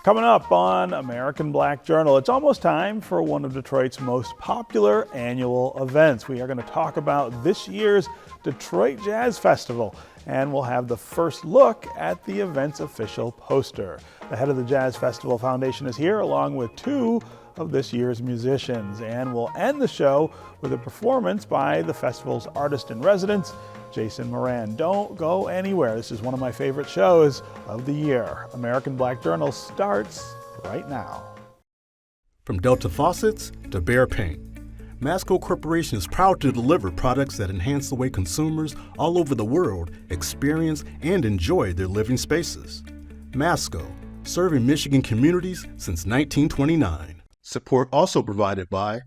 Coming up on American Black Journal, it's almost time for one of Detroit's most popular annual events. We are going to talk about this year's Detroit Jazz Festival, and we'll have the first look at the event's official poster. The head of the Jazz Festival Foundation is here, along with two of this year's musicians, and we'll end the show with a performance by the festival's artist-in-residence, Jason Moran. Don't go anywhere. This is one of my favorite shows of the year. American Black Journal starts right now. From Delta faucets to Behr paint, Masco Corporation is proud to deliver products that enhance the way consumers all over the world experience and enjoy their living spaces. Masco, serving Michigan communities since 1929. Support also provided by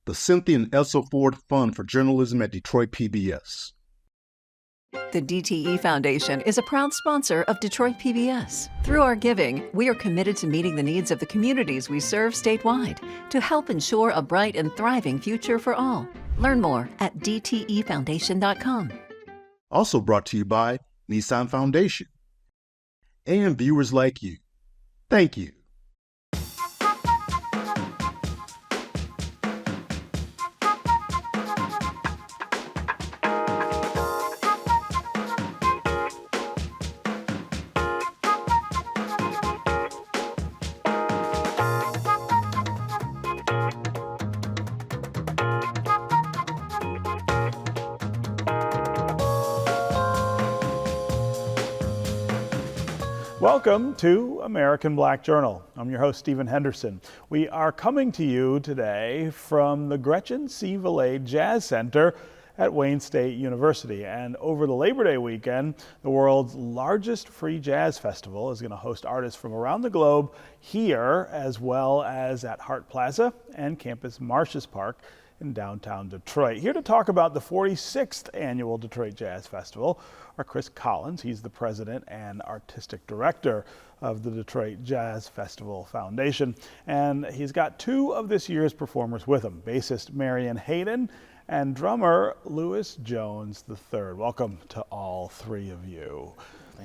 the Cynthia and Elsa Ford Fund for Journalism at Detroit PBS. The DTE Foundation is a proud sponsor of Detroit PBS. Through our giving, we are committed to meeting the needs of the communities we serve statewide to help ensure a bright and thriving future for all. Learn more at dtefoundation.com. Also brought to you by Nissan Foundation. And viewers like you. Thank you. Welcome to American Black Journal. I'm your host, Stephen Henderson. We are coming to you today from the Gretchen C. Valet Jazz Center at Wayne State University. And over the Labor Day weekend, the world's largest free jazz festival is going to host artists from around the globe here, as well as at Hart Plaza and Campus Martius Park in downtown Detroit. Here to talk about the 46th annual Detroit Jazz Festival are Chris Collins. He's the president and artistic director of the Detroit Jazz Festival Foundation. And he's got two of this year's performers with him, bassist Marion Hayden and drummer Louis Jones III. Welcome to all three of you.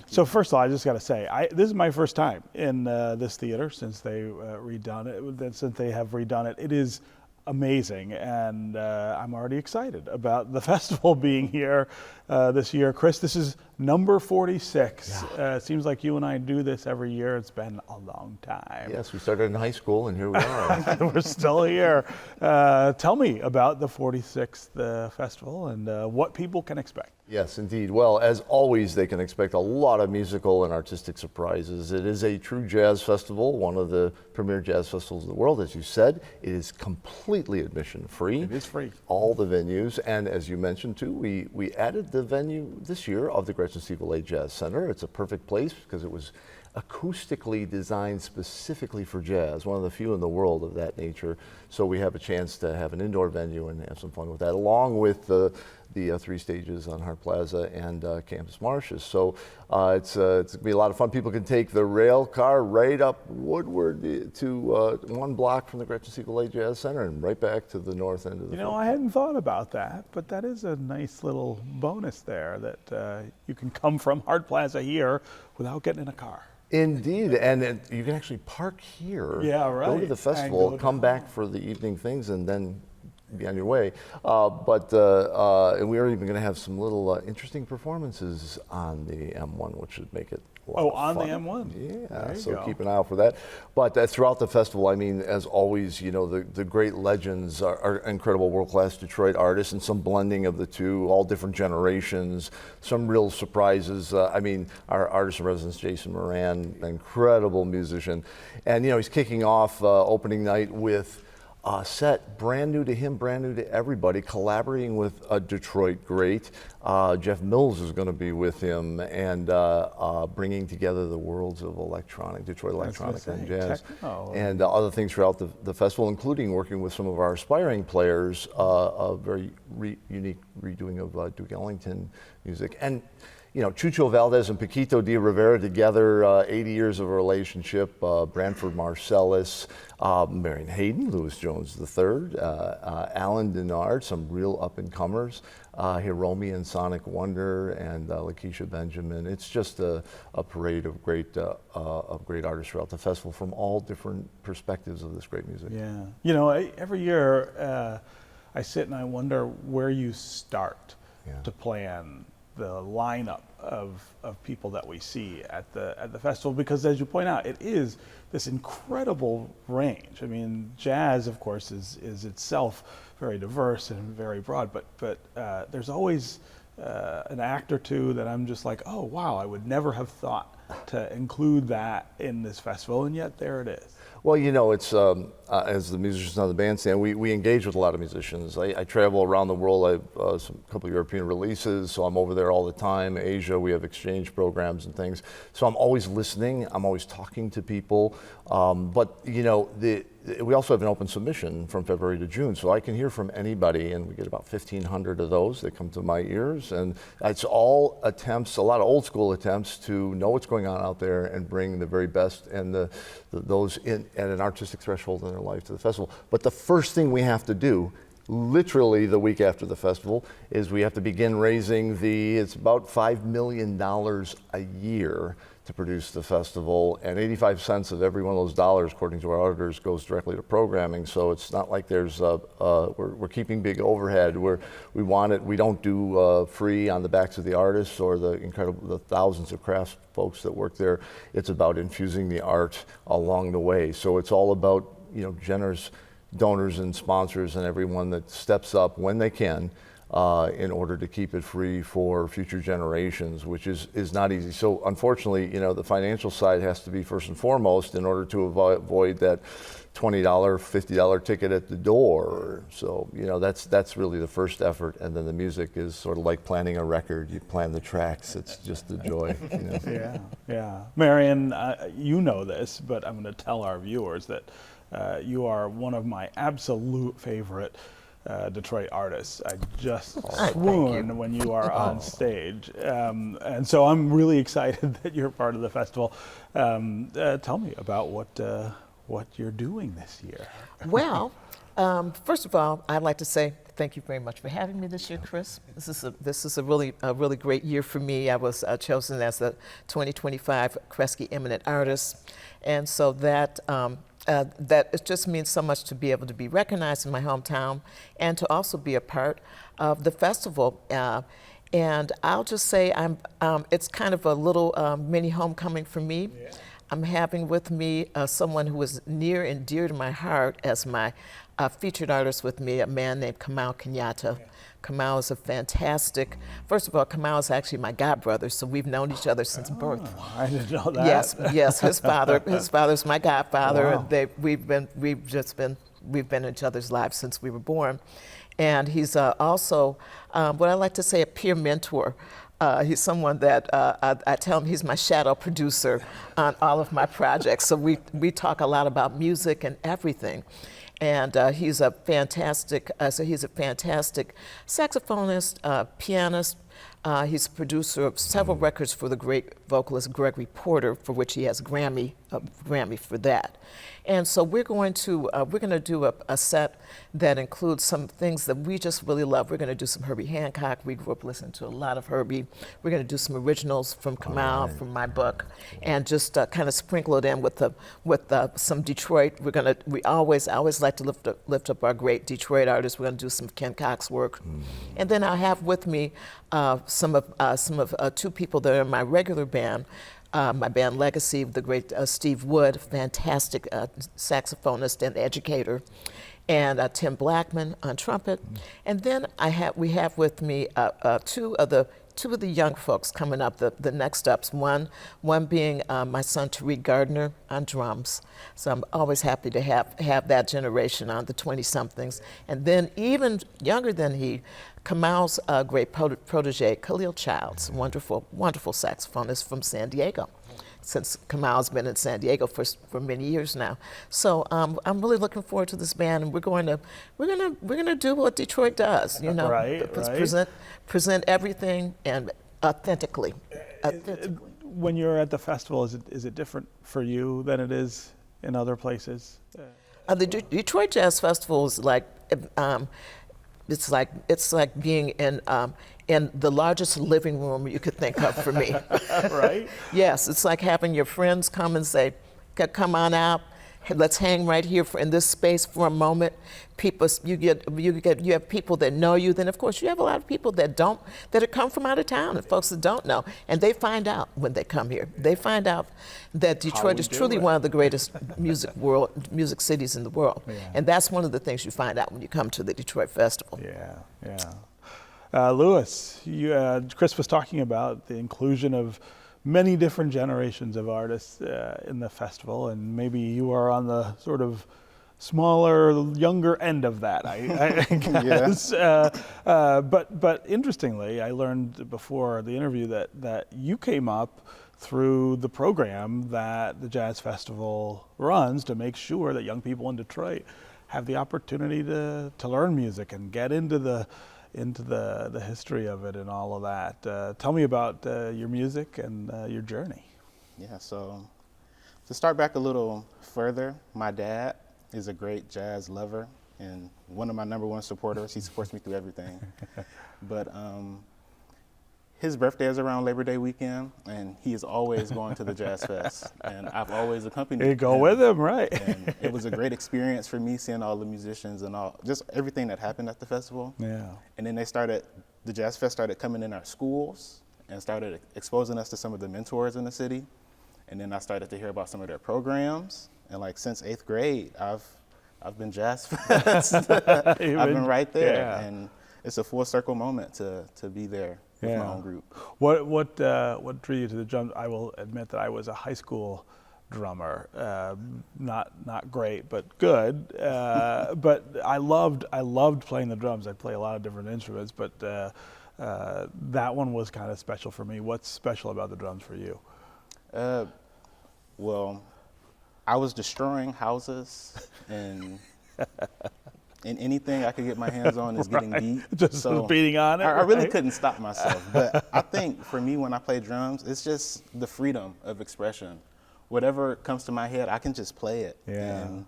So first of all, I just got to say, this is my first time in this theater since they redone it. Since they have redone it, it is amazing, and I'm already excited about the festival being here this year. Chris, this is number 46. Yeah. Seems like you and I do this every year. It's been a long time. Yes, we started in high school, and here we are. We're still here. Tell me about the 46th festival and what people can expect. Yes, indeed. Well, as always, they can expect a lot of musical and artistic surprises. It is a true jazz festival, one of the premier jazz festivals in the world. As you said, it is completely admission free. It is free. All the venues, and as you mentioned too, we added the venue this year of the Gretchen C. Valet Jazz Center. It's a perfect place because it was acoustically designed specifically for jazz, one of the few in the world of that nature. So we have a chance to have an indoor venue and have some fun with that, along with the three stages on Hart Plaza and Campus Martius. So it's going to be a lot of fun. People can take the rail car right up Woodward to 1 block from the Gretchen C. Valet Jazz Center and right back to the north end of the You know, I hadn't thought about that, but that is a nice little bonus there that you can come from Hart Plaza here without getting in a car. Indeed, and you can actually park here, go to the festival, come back for the evening things, and then be on your way. And we are even going to have some little interesting performances on the M1, which should make it a lot of fun. The M1? Yeah, so keep an eye out for that. But throughout the festival, I mean, as always, you know, the great legends are incredible world-class Detroit artists, and some blending of the two, all different generations, some real surprises. I mean, our artist in residence, Jason Moran, incredible musician. And, you know, he's kicking off opening night with set brand new to him, brand new to everybody, collaborating with a Detroit great. Jeff Mills is going to be with him, and bringing together the worlds of Detroit electronic and jazz, and other things throughout the festival, including working with some of our aspiring players, a very unique redoing of Duke Ellington music. And Chucho Valdez and Paquito de Rivera together, 80 years of a relationship, Branford Marsalis, Marion Hayden, Louis Jones III, Alan Denard, some real up-and-comers, Hiromi and Sonic Wonder, and Lakeisha Benjamin. It's just a parade of great artists throughout the festival from all different perspectives of this great music. Yeah. Every year I sit and I wonder where you start to plan the lineup of people that we see at the festival, because as you point out, it is this incredible range. I mean, jazz, of course, is itself very diverse and very broad, but there's always an act or two that I'm just like, oh wow, I would never have thought to include that in this festival, and yet there it is. Well, it's as the musicians on the bandstand, we engage with a lot of musicians. I travel around the world. I have a couple of European releases, so I'm over there all the time. Asia, we have exchange programs and things. So I'm always listening. I'm always talking to people. But we also have an open submission from February to June, so I can hear from anybody, and we get about 1,500 of those that come to my ears. And it's all attempts, a lot of old school attempts to know what's going on out there and bring the very best and those at an artistic threshold in their life to the festival. But the first thing we have to do, literally the week after the festival, is we have to begin raising it's about $5 million a year to produce the festival, and 85 cents of every one of those dollars, according to our auditors, goes directly to programming. So it's not like there's we're keeping big overhead. We want it. We don't do free on the backs of the artists or the thousands of crafts folks that work there. It's about infusing the art along the way. So it's all about generous donors and sponsors and everyone that steps up when they can in order to keep it free for future generations, which is not easy. So unfortunately, the financial side has to be first and foremost in order to avoid that $20, $50 ticket at the door. So that's really the first effort, and then the music is sort of like planning a record. You plan the tracks. It's just a joy. Yeah. Marion, you know this, but I'm going to tell our viewers that you are one of my absolute favorite Detroit artists. I just swoon when you are on stage. And so I'm really excited that you're part of the festival. Tell me about what you're doing this year. Well, first of all, I'd like to say thank you very much for having me this year, Chris. This is a really great year for me. I was chosen as the 2025 Kresge Eminent Artist, and so that it just means so much to be able to be recognized in my hometown and to also be a part of the festival. And I'll just say it's kind of a little mini homecoming for me. Yeah. I'm having with me someone who is near and dear to my heart as my featured artist with me, a man named Kamau Kenyatta. Yeah. Kamau is a fantastic, first of all, Kamau is actually my godbrother, so we've known each other since birth. I didn't know that. Yes, his father's my godfather. Wow. We've been in each other's lives since we were born. And he's also, what I like to say, a peer mentor. He's someone that I tell him he's my shadow producer on all of my projects. So we talk a lot about music and everything. And he's a fantastic saxophonist, pianist. He's a producer of several records for the great vocalist Gregory Porter, for which he has a Grammy for that. And so we're going to do a set that includes some things that we just really love. We're going to do some Herbie Hancock. We grew up listening to a lot of Herbie. We're going to do some originals from Kamau, from my book, and just kind of sprinkle it in with some Detroit. I always like to lift up our great Detroit artists. We're going to do some Ken Cox work, and then I'll have with me some of two people that are in my regular band. My band Legacy, the great Steve Wood, fantastic saxophonist and educator, and Tim Blackman on trumpet. And then we have with me two of the young folks coming up, the next ups. One being my son Tariq Gardner on drums. So I'm always happy to have that generation on, the 20-somethings. And then even younger than he, Kamau's great protege, Khalil Childs, wonderful saxophonist from San Diego. Since Kamau's been in San Diego for many years now, so I'm really looking forward to this band, and we're gonna do what Detroit does, Right. Present everything and authentically. When you're at the festival, is it different for you than it is in other places? The Detroit Jazz Festival is like it's like being in the largest living room you could think of for me. Right? Yes, it's like having your friends come and say, "Come on out. Let's hang right here in this space for a moment." People, you have people that know you. Then of course you have a lot of people that don't, that have come from out of town, and folks that don't know, and they find out when they come here. They find out that Detroit is truly one of the greatest music cities in the world, and that's one of the things you find out when you come to the Detroit Festival. Yeah, yeah. Louis, Chris was talking about the inclusion of many different generations of artists in the festival, and maybe you are on the sort of smaller, younger end of that, I guess. But interestingly, I learned before the interview that you came up through the program that the Jazz Festival runs to make sure that young people in Detroit have the opportunity to learn music and get into the history of it and all of that. Tell me about your music and your journey. Yeah, so to start back a little further, my dad is a great jazz lover and one of my #1 supporters. He supports me through everything. But his birthday is around Labor Day weekend, and he is always going to the Jazz Fest, and I've always accompanied him. You go with him, right? And it was a great experience for me, seeing all the musicians and just everything that happened at the festival. Yeah. And then the Jazz Fest started coming in our schools and started exposing us to some of the mentors in the city. And then I started to hear about some of their programs. And like since 8th grade, I've been Jazz Fest. I've been right there. Yeah. And it's a full circle moment to be there with my own group. What drew you to the drums? I will admit that I was a high school drummer, not great, but good. But I loved playing the drums. I play a lot of different instruments, but that one was kind of special for me. What's special about the drums for you? Well, I was destroying houses and anything I could get my hands on is getting beat. Just so beating on it. I really couldn't stop myself. But I think for me, when I play drums, it's just the freedom of expression. Whatever comes to my head, I can just play it and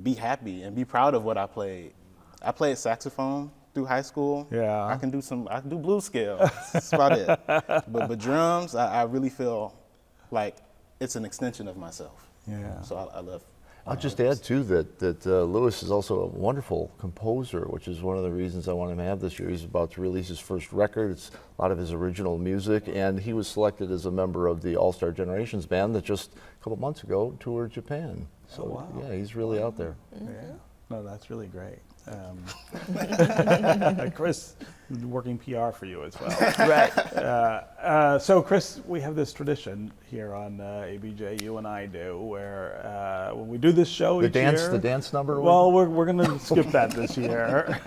be happy and be proud of what I played. I played saxophone through high school. Yeah. I can do blues scales. That's about it. But drums, I really feel like it's an extension of myself. Yeah. So I love. I'll just add too that Louis is also a wonderful composer, which is one of the reasons I want him to have this year. He's about to release his first record. It's a lot of his original music, and he was selected as a member of the All-Star Generations band that just a couple months ago toured Japan. So yeah, he's really out there. Yeah. No, that's really great. Chris, working PR for you as well. Right. So Chris, we have this tradition here on ABJ, you and I do, where when we do this show each year. The dance number? Well, we're going to skip that this year.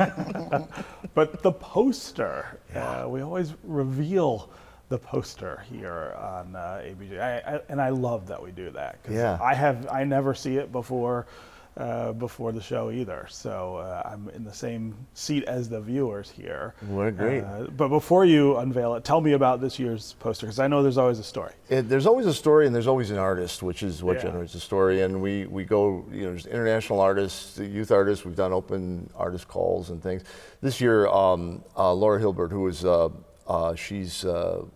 But the poster, we always reveal the poster here on ABJ. And I love that we do that. 'Cause I never see it before the show either. So I'm in the same seat as the viewers here. What great. But before you unveil it, tell me about this year's poster, because I know there's always a story. There's always a story, and there's always an artist, which is what generates the story. And we go, there's international artists, youth artists. We've done open artist calls and things. This year, Laura Hilbert, who is she's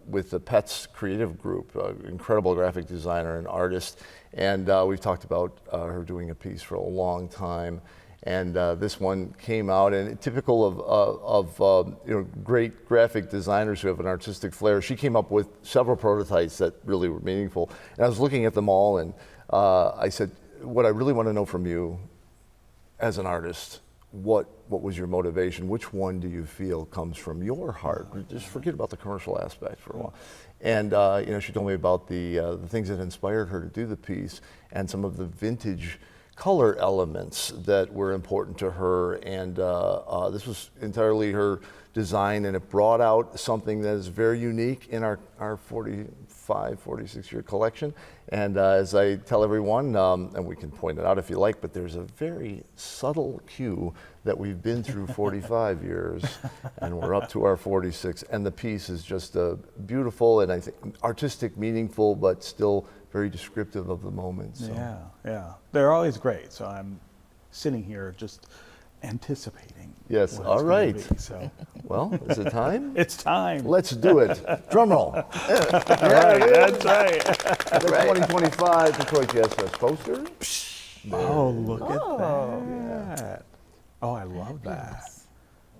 with the Pets Creative Group, incredible graphic designer and artist, and we've talked about her doing a piece for a long time, and this one came out, and typical of great graphic designers who have an artistic flair, she came up with several prototypes that really were meaningful, and I was looking at them all, and I said, what I really want to know from you as an artist, what was your motivation? Which one do you feel comes from your heart? Just forget about the commercial aspect for a while. And she told me about the things that inspired her to do the piece and some of the vintage color elements that were important to her, and this was entirely her design, and it brought out something that is very unique in our 46-year collection. And as I tell everyone, and we can point it out if you like, but there's a very subtle cue that we've been through 45 years, and we're up to our 46, and the piece is just beautiful and I think artistic, meaningful, but still very descriptive of the moment. So. Yeah. They're always great, so I'm sitting here just anticipating. Yes, what all it's gonna right. be, so. Well, is it time? It's time. Let's do it. Drum roll. That's right. The 2025 Detroit Jazz Fest poster. Oh, look at that. Oh, I love that.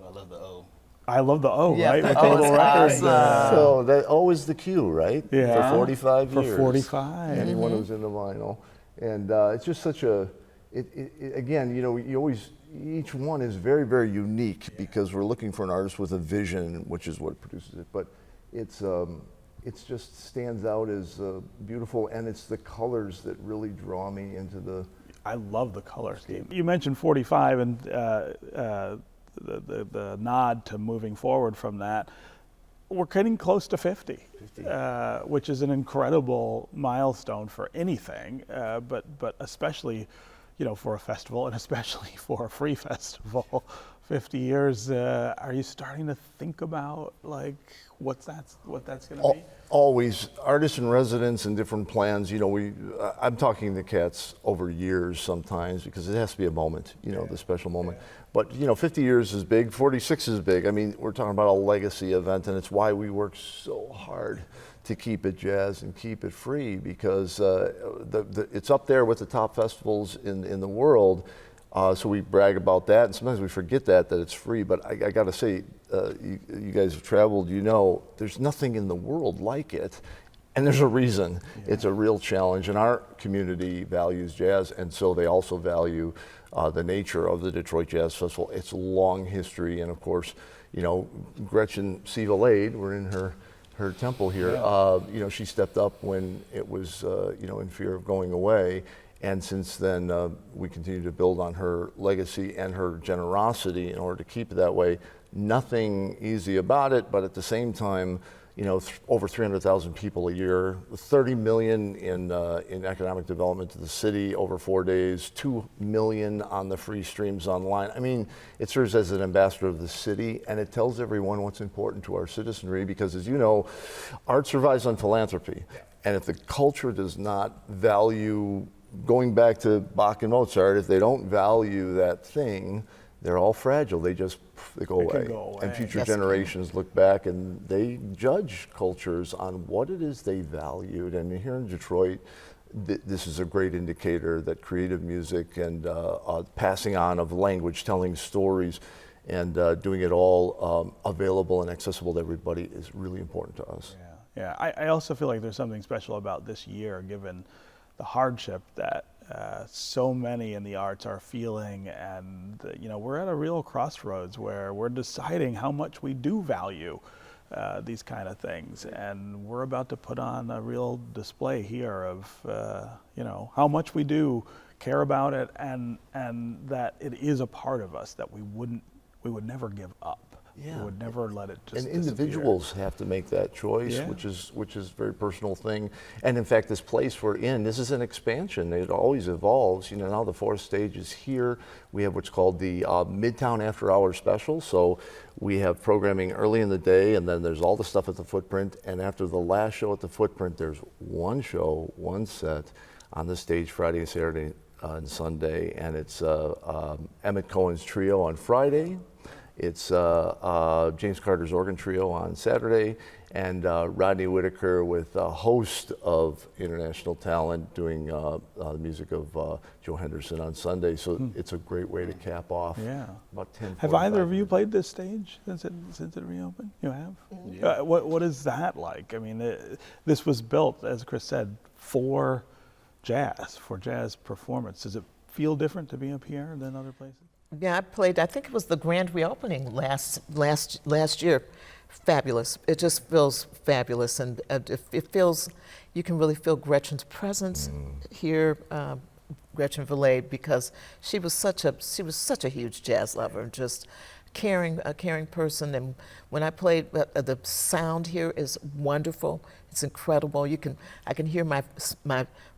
I love the O. I love the O, Yeah, right? the With the O little is record. awesome. So that O is the cue, right? Yeah. For 45 years. For 45. Anyone who's into vinyl. And it's just such a, again, you know, each one is very, very unique because we're looking for an artist with a vision, which is what produces it. But it's just stands out as beautiful, and it's the colors that really draw me into the. I love the color scheme. You mentioned 45 and the nod to moving forward from that. We're getting close to 50. Which is an incredible milestone for anything, but especially, you know, for a festival and especially for a free festival. 50 years. Are you starting to think about like what that's going to be? Always, artists in residence and different plans. You know, I'm talking to cats over years sometimes because it has to be a moment. You know, the special moment. But you know, 50 years is big. 46 is big. I mean, we're talking about a legacy event, and it's why we work so hard to keep it jazz and keep it free, because it's up there with the top festivals in the world. So we brag about that, and sometimes we forget that it's free. But I got to say, you guys have traveled. You know, there's nothing in the world like it, and there's a reason. It's a real challenge, and our community values jazz, and so they also value the nature of the Detroit Jazz Festival, its long history, and of course, you know, Gretchen C. Valade, we're in her temple here. You know, she stepped up when it was, you know, in fear of going away. And since then, we continue to build on her legacy and her generosity in order to keep it that way. Nothing easy about it, but at the same time, you know, over 300,000 people a year, 30 million in economic development to the city over 4 days, 2 million on the free streams online. I mean, it serves as an ambassador of the city, and it tells everyone what's important to our citizenry, because as you know, art survives on philanthropy. And if the culture does not value, going back to Bach and Mozart, if they don't value that thing, they're all fragile. They go away. And future generations look back and they judge cultures on what it is they valued. And here in Detroit, this is a great indicator that creative music and passing on of language, telling stories, and doing it all available and accessible to everybody is really important to us. Yeah. I also feel like there's something special about this year, given the hardship that so many in the arts are feeling, and you know, we're at a real crossroads where we're deciding how much we do value these kind of things, and we're about to put on a real display here of you know, how much we do care about it, and that it is a part of us that we would never give up. We would never let it just And individuals have to make that choice, which is a very personal thing. And in fact, this place we're in, this is an expansion. It always evolves. You know, now the fourth stage is here. We have what's called the Midtown After Hours Special. So we have programming early in the day, and then there's all the stuff at the Footprint. And after the last show at the Footprint, there's one show, one set on the stage Friday, Saturday, and Sunday. And it's Emmett Cohen's Trio on Friday. It's James Carter's Organ Trio on Saturday, and Rodney Whitaker with a host of international talent doing the music of Joe Henderson on Sunday. So it's a great way to cap off. About 10. Have either of you played this stage since it reopened? You have? Yeah. What is that like? I mean, this was built, as Chris said, for jazz performance. Does it feel different to be up here than other places? Yeah, I played, I think it was the grand reopening last year. Fabulous. It just feels fabulous, and it feels, you can really feel Gretchen's presence here. Gretchen Villet because she was such a huge jazz lover, just a caring person. And when I played, the sound here is wonderful. It's incredible. I can hear my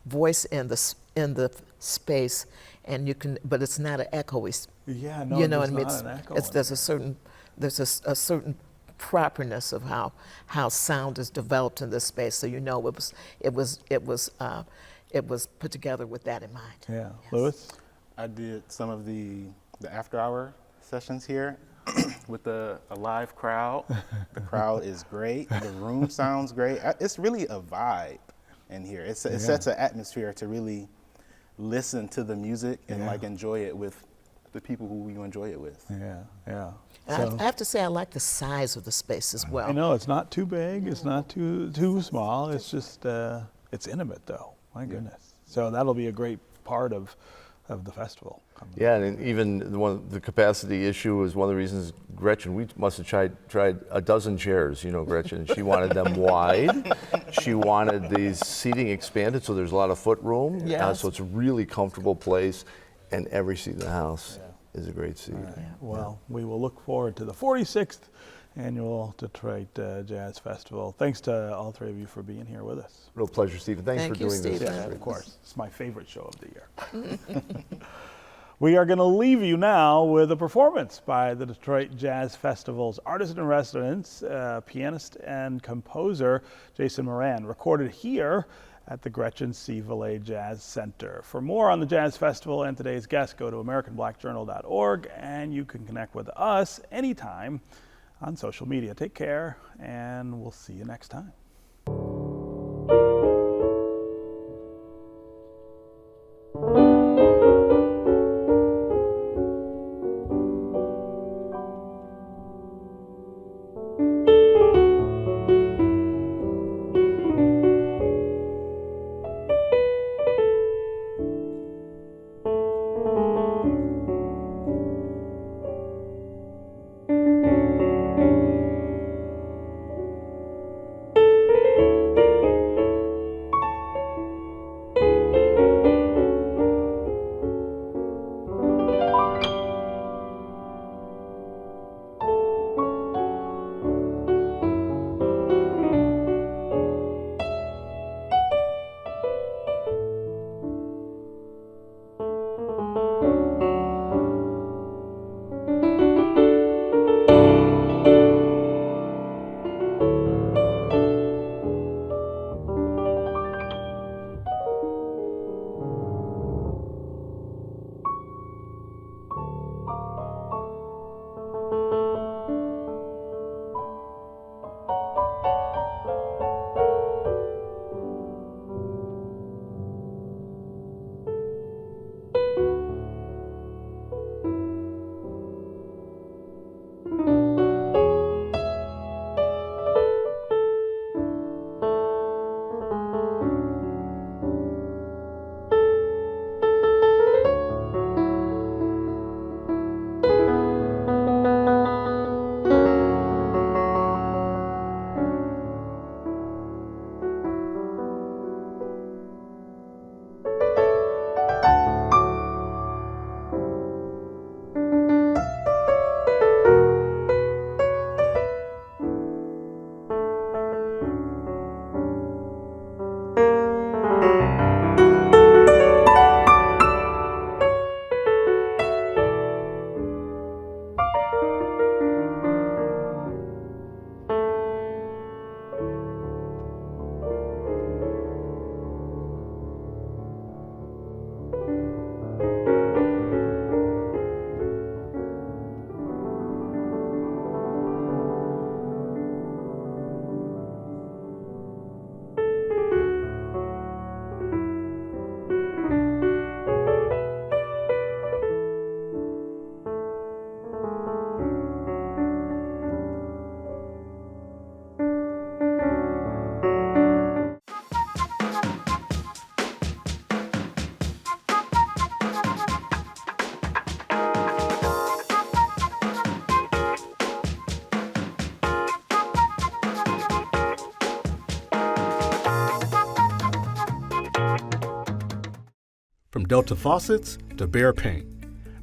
voice in the space, and but it's not an echoey. Yeah, no, You know there's what I mean? not an echo There's in there's a certain properness of how sound is developed in this space. So you know it was put together with that in mind. Yeah, Yes. Louis? I did some of the after-hour sessions here with a live crowd. The crowd is great. The room sounds great. It's really a vibe in here. It sets an atmosphere to really listen to the music and like enjoy it with the people who you enjoy it with. Yeah, yeah. And I have to say I like the size of the space as well. I know it's not too big, it's not too small. It's just it's intimate though. My goodness. So that'll be a great part of the festival. Yeah, and even the capacity issue is one of the reasons Gretchen, we must have tried a dozen chairs, you know, Gretchen. She wanted them wide. She wanted these seating expanded so there's a lot of foot room. Yes. So it's a really comfortable place, and every seat in the house is a great seat. Right. Well, we will look forward to the 46th Annual Detroit Jazz Festival. Thanks to all three of you for being here with us. Real pleasure, Stephen. Thanks Thank for you, doing this. Stephen. Yeah, of course. It's my favorite show of the year. We are going to leave you now with a performance by the Detroit Jazz Festival's artist in residence, pianist and composer Jason Moran, recorded here at the Gretchen C. Villet Jazz Center. For more on the Jazz Festival and today's guest, go to AmericanBlackJournal.org, and you can connect with us anytime on social media. Take care, and we'll see you next time. Delta faucets to Behr paint,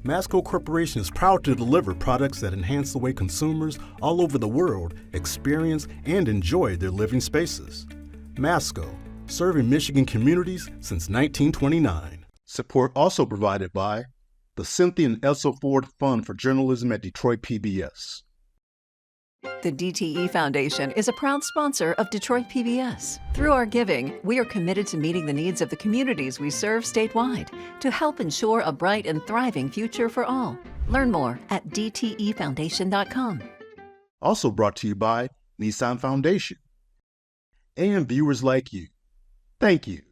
Masco Corporation is proud to deliver products that enhance the way consumers all over the world experience and enjoy their living spaces. Masco, serving Michigan communities since 1929. Support also provided by the Cynthia and Elsa Ford Fund for Journalism at Detroit PBS. The DTE Foundation is a proud sponsor of Detroit PBS. Through our giving, we are committed to meeting the needs of the communities we serve statewide to help ensure a bright and thriving future for all. Learn more at dtefoundation.com. Also brought to you by Nissan Foundation. And viewers like you. Thank you.